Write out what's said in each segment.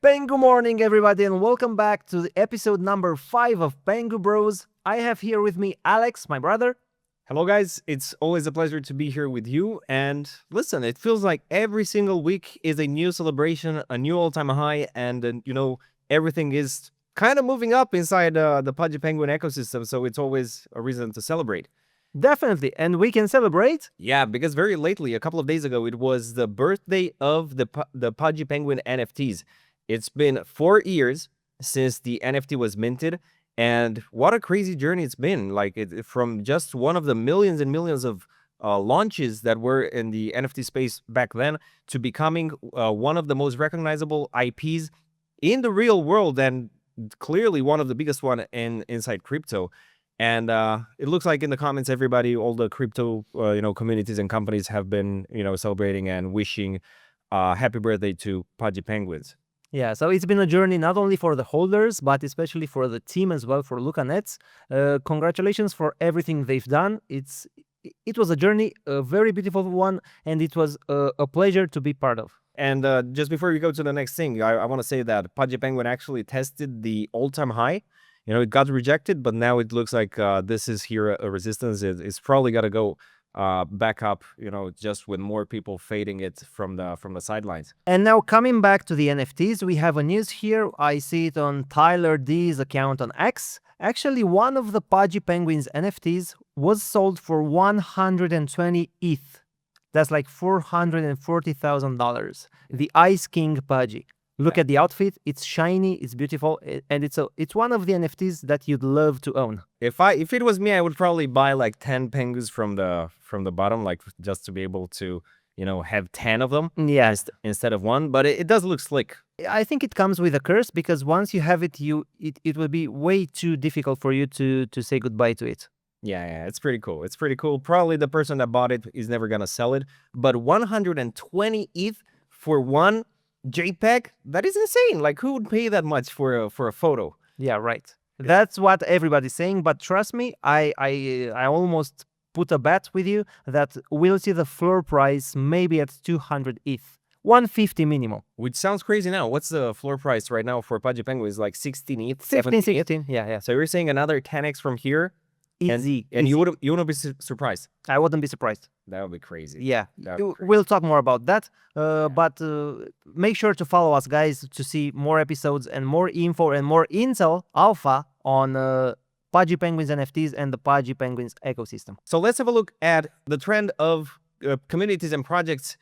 Pengu morning, everybody, and welcome back to the episode number 5 of Pengu Bros. I have here with me Alex, my brother. Hello, guys. It's always a pleasure to be here with you. And listen, it feels like every single week is a new celebration, a new all-time high, and everything is kind of moving up inside the Pudgy Penguin ecosystem. So it's always a reason to celebrate. Definitely, and we can celebrate. Yeah, because very lately, a couple of days ago, it was the birthday of the Pudgy Penguin NFTs. It's been 4 years since the NFT was minted. And what a crazy journey it's been. From just one of the millions and millions of launches that were in the NFT space back then to becoming one of the most recognizable IPs in the real world, and clearly one of the biggest one inside crypto. And it looks like in the comments, everybody, all the crypto communities and companies have been celebrating and wishing happy birthday to Pudgy Penguins. Yeah, so it's been a journey not only for the holders, but especially for the team as well, for Luca Nets. Congratulations for everything they've done. It was a journey, a very beautiful one, and it was a pleasure to be part of. And just before we go to the next thing, I want to say that Pudgy Penguin actually tested the all-time high. It got rejected, but now it looks like this is here a resistance. It's probably got to go back up, just with more people fading it from the sidelines. And now coming back to the NFTs, we have a news here. I see it on Tyler D's account on X. Actually, one of the Pudgy Penguins NFTs was sold for 120 ETH. That's like $440,000. The Ice King Pudgy. Look at the outfit. It's shiny, it's beautiful, and it's one of the NFTs that you'd love to own. If it was me, I would probably buy like 10 pengus from the bottom, like just to be able to have 10 of them. Yeah, instead of one. But it does look slick. I think it comes with a curse, because once you have it, it will be way too difficult for you to say goodbye to it. Yeah, it's pretty cool. It's pretty cool. Probably the person that bought it is never gonna sell it. But 120 ETH for one JPEG? That is insane. Like, who would pay that much for a photo? Yeah, right. That's what everybody's saying. But trust me, I almost put a bet with you that we'll see the floor price maybe at 200 ETH. 150 minimum. Which sounds crazy now. What's the floor price right now for Pudgy Penguins? Like 16 ETH? 15, 16. Yeah. So you're saying another 10x from here? Easy. And you wouldn't be surprised? I wouldn't be surprised. That would be crazy. Yeah, we'll talk more about that. But make sure to follow us, guys, to see more episodes and more info and more intel alpha on Pudgy Penguins NFTs and the Pudgy Penguins ecosystem. So let's have a look at the trend of communities and projects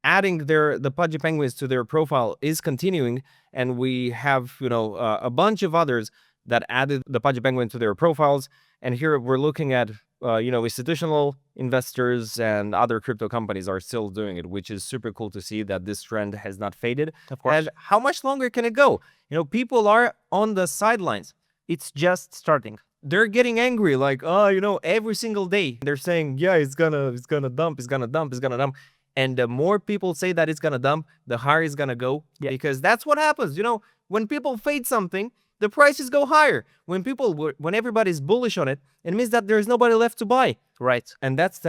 adding the Pudgy Penguins to their profile is continuing, and we have a bunch of others that added the Pudgy Penguin to their profiles. And here we're looking at institutional investors and other crypto companies are still doing it, which is super cool to see that this trend has not faded. Of course. And how much longer can it go? People are on the sidelines. It's just starting. They're getting angry, like, every single day they're saying, yeah, it's gonna dump. And the more people say that it's gonna dump, the higher it's gonna go. Yeah. Because that's what happens. When people fade something, the prices go higher. When everybody's bullish on it, it means that there's nobody left to buy. Right. And that's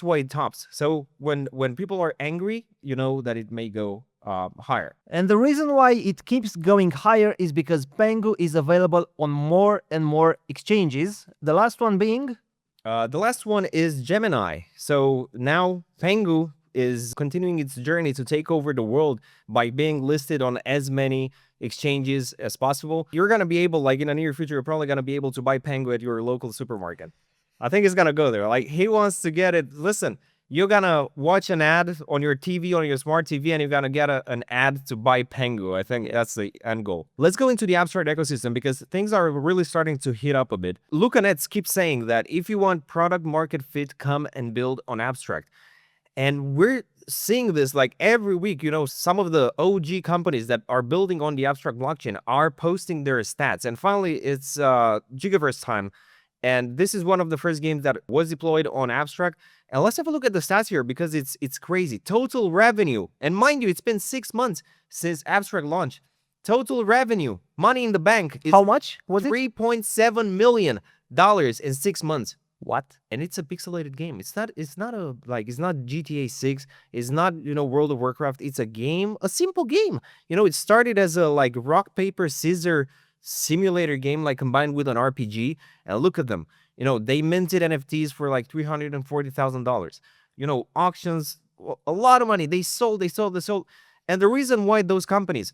why it tops. So when people are angry, that it may go higher. And the reason why it keeps going higher is because Pengu is available on more and more exchanges. The last one being? The last one is Gemini. So now Pengu is continuing its journey to take over the world by being listed on as many exchanges as possible. You're going to be able, like in the near future, you're probably going to be able to buy Pengu at your local supermarket. I think it's going to go there. Like, he wants to get it. Listen, you're going to watch an ad on your TV, on your smart TV, and you're going to get an ad to buy Pengu. I think that's the end goal. Let's go into the abstract ecosystem, because things are really starting to heat up a bit. Luca Nets keeps saying that if you want product market fit, come and build on abstract. And we're seeing this like every week. Some of the OG companies that are building on the abstract blockchain are posting their stats. And finally, it's Gigaverse time. And this is one of the first games that was deployed on abstract. And let's have a look at the stats here, because it's crazy. Total revenue. And mind you, it's been 6 months since abstract launch. Total revenue, money in the bank, is how much was it? $3.7 million in 6 months. What? And it's a pixelated game. It's not GTA 6, it's not, World of Warcraft. It's a game, a simple game. It started as a like rock paper scissor simulator game, like combined with an RPG. And look at them. They minted NFTs for like $340,000. Auctions, a lot of money. They sold. And the reason why those companies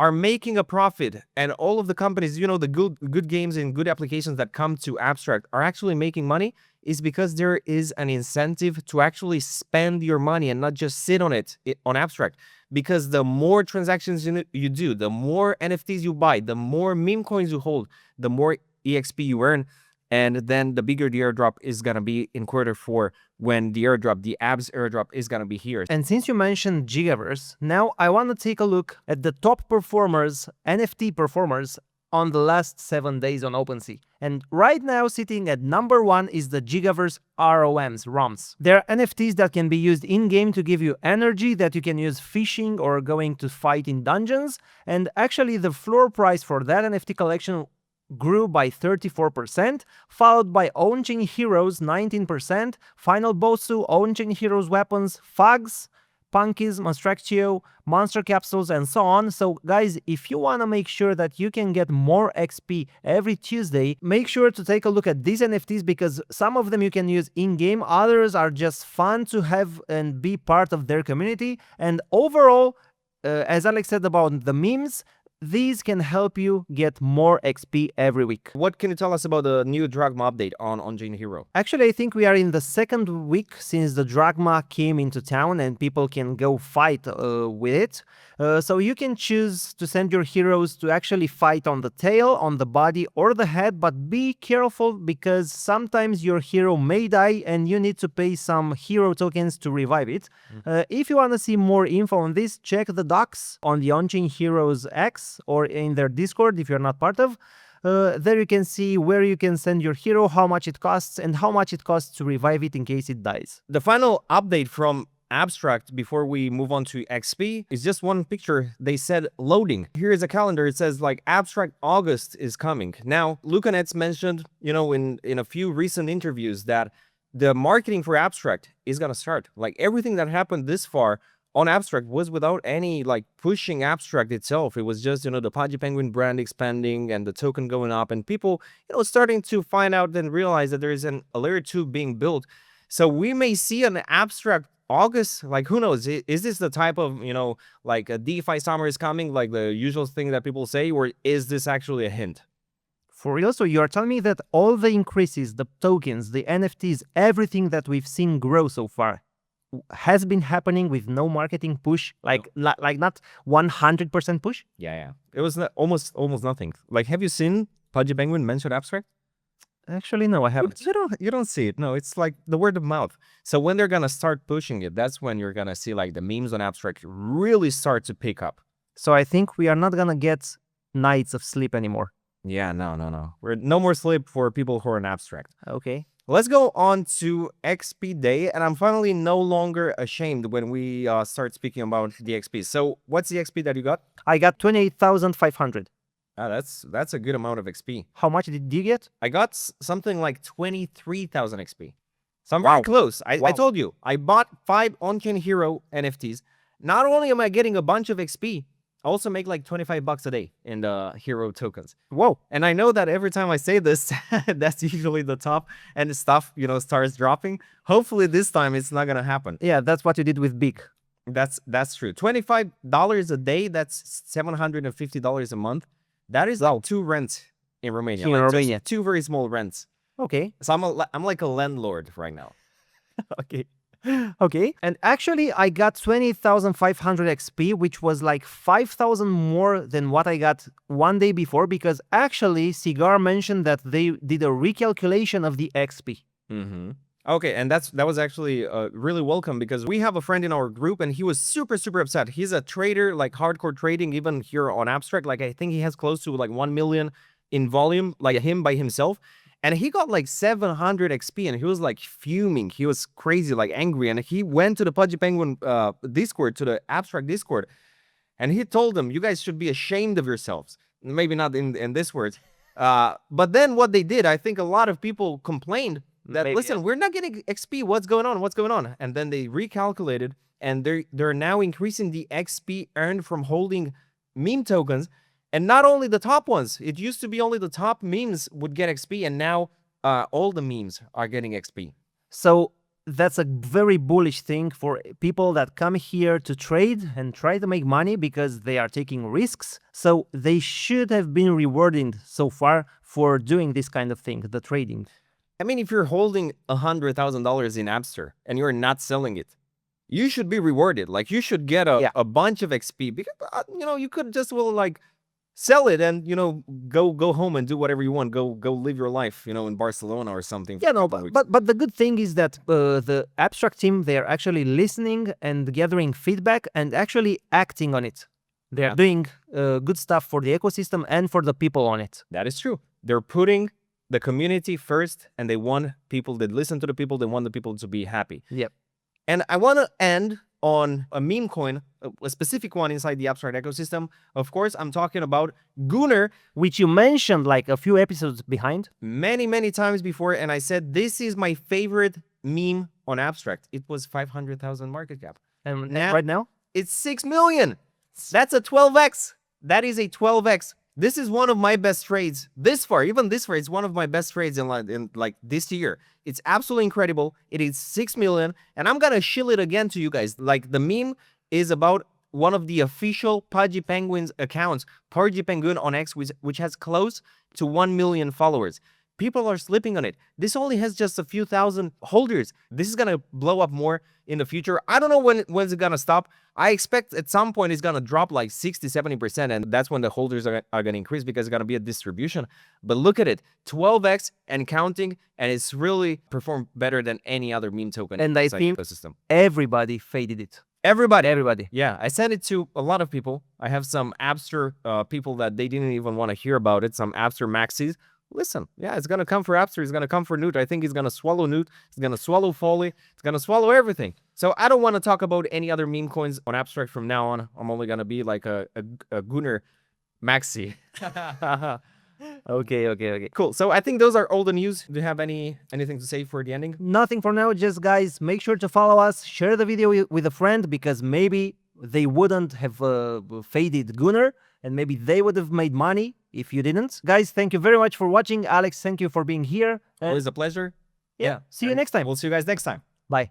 are making a profit, and all of the companies, the good games and good applications that come to Abstract are actually making money, is because there is an incentive to actually spend your money and not just sit on it on Abstract. Because the more transactions you do, the more NFTs you buy, the more meme coins you hold, the more EXP you earn, and then the bigger the airdrop is gonna be in quarter 4, when the abs airdrop is gonna be here. And since you mentioned Gigaverse, now I want to take a look at the top performers, NFT performers, on the last 7 days on OpenSea. And right now, sitting at number 1 is the Gigaverse ROMs. They're NFTs that can be used in-game to give you energy that you can use fishing or going to fight in dungeons. And actually, the floor price for that NFT collection grew by 34%, followed by Onchain Heroes 19%, Final Bossu, Onchain Heroes weapons, Fugs, Punkies, Monstructio, Monster Capsules, and so on. So guys, if you want to make sure that you can get more XP every Tuesday, make sure to take a look at these NFTs, because some of them you can use in-game, others are just fun to have and be part of their community. And overall, as Alex said about the memes, these can help you get more XP every week. What can you tell us about the new Drachma update on Onchain Hero? Actually, I think we are in the 2nd week since the Drachma came into town and people can go fight with it. So you can choose to send your heroes to actually fight on the tail, on the body, or the head, but be careful because sometimes your hero may die and you need to pay some hero tokens to revive it. If you want to see more info on this, check the docs on the Onchain Heroes X or in their Discord if you're not part of. There you can see where you can send your hero, how much it costs, and how much it costs to revive it in case it dies. The final update from Abstract before we move on to XP is just one picture. They said loading. Here is a calendar. It says like Abstract August is coming. Now, Lucanets mentioned, in a few recent interviews that the marketing for Abstract is gonna start. Like everything that happened this far on Abstract was without any like pushing Abstract itself. It was just, the Pudgy Penguin brand expanding and the token going up, and people, starting to find out and realize that there is a layer 2 being built. So we may see an Abstract August, like who knows? Is this the type of, like a DeFi summer is coming, like the usual thing that people say, or is this actually a hint? For real? So you are telling me that all the increases, the tokens, the NFTs, everything that we've seen grow so far has been happening with no marketing push, like not 100% push? Yeah. It was almost nothing. Like, have you seen Pudgy Penguin mention Abstract? Actually, no, I haven't. You don't see it. No, it's like the word of mouth. So when they're gonna start pushing it, that's when you're gonna see like the memes on Abstract really start to pick up. So I think we are not gonna get nights of sleep anymore. Yeah, no. We're no more sleep for people who are in Abstract. Okay. Let's go on to XP Day, and I'm finally no longer ashamed when we start speaking about the XP. So what's the XP that you got? I got 28,500. That's a good amount of XP. How much did you get? I got something like 23,000 XP. So I'm very close. I told you, I bought 5 Onchain Hero NFTs. Not only am I getting a bunch of XP, I also make like $25 a day in the hero tokens. Whoa. And I know that every time I say this, that's usually the top, and stuff, starts dropping. Hopefully this time it's not gonna happen. Yeah, that's what you did with Big. That's true. $25 a day, that's $750 a month. That is 2 rents in Romania. In Romania. 2 very small rents. Okay. So I'm like a landlord right now. Okay. And actually, I got 20,500 XP, which was like 5,000 more than what I got one day before, because actually, Cigar mentioned that they did a recalculation of the XP. Okay, and that was actually really welcome, because we have a friend in our group and he was super upset. He's a trader, like hardcore trading, even here on Abstract. Like I think he has close to like 1 million in volume, like him by himself. And he got like 700 XP and he was like fuming. He was crazy, like angry. And he went to the Pudgy Penguin Discord, to the Abstract Discord. And he told them, you guys should be ashamed of yourselves. Maybe not in this words. But then what they did, I think a lot of people complained that, Maybe, listen, we're not getting XP. What's going on? What's going on? And then they recalculated, and they're now increasing the XP earned from holding meme tokens. And not only the top ones. It used to be only the top memes would get XP, and now all the memes are getting XP. So that's a very bullish thing for people that come here to trade and try to make money because they are taking risks. So they should have been rewarded so far for doing this kind of thing, the trading. I mean, if you're holding $100,000 in Appster and you're not selling it, you should be rewarded. Like, you should get a bunch of XP because, you could just, like, sell it and, go home and do whatever you want. Go live your life, in Barcelona or something. Yeah, no, but the good thing is that the abstract team, they are actually listening and gathering feedback and actually acting on it. They are doing good stuff for the ecosystem and for the people on it. That is true. They're putting the community first, and they want people that listen to the people. They want the people to be happy. Yep. And I want to end on a meme coin, a specific one inside the abstract ecosystem. Of course, I'm talking about Gooner, which you mentioned like a few episodes behind. Many times before, and I said this is my favorite meme on abstract. It was 500,000 market cap. And right now? It's 6 million. That's a 12x. That is a 12x. This is one of my best trades this far. Even this far, it's one of my best trades in this year. It's absolutely incredible. It is 6 million, and I'm gonna shill it again to you guys. Like, the meme is about one of the official Pudgy Penguins accounts, Pudgy Penguin on X, which has close to 1 million followers. People are sleeping on it. This only has just a few thousand holders. This is gonna blow up more in the future. I don't know when's it gonna stop. I expect at some point it's gonna drop like 60-70%, and that's when the holders are gonna increase because it's gonna be a distribution. But look at it, 12x and counting, and it's really performed better than any other meme token. And I think ecosystem. Everybody faded it. Everybody. Yeah, I sent it to a lot of people. I have some Appster people that they didn't even want to hear about it. Some Appster maxis. Listen, yeah, it's going to come for Appster. It's going to come for Newt. I think it's going to swallow Newt. It's going to swallow Foley. It's going to swallow everything. So I don't want to talk about any other meme coins on Abstract from now on. I'm only going to be like a Gooner maxi. Okay. Cool. So I think those are all the news. Do you have anything to say for the ending? Nothing for now. Just, guys, make sure to follow us. Share the video with a friend, because maybe they wouldn't have faded Gooner, and maybe they would have made money if you didn't. Guys, thank you very much for watching. Alex, thank you for being here. Always a pleasure. Yeah. See you next time. We'll see you guys next time. Bye.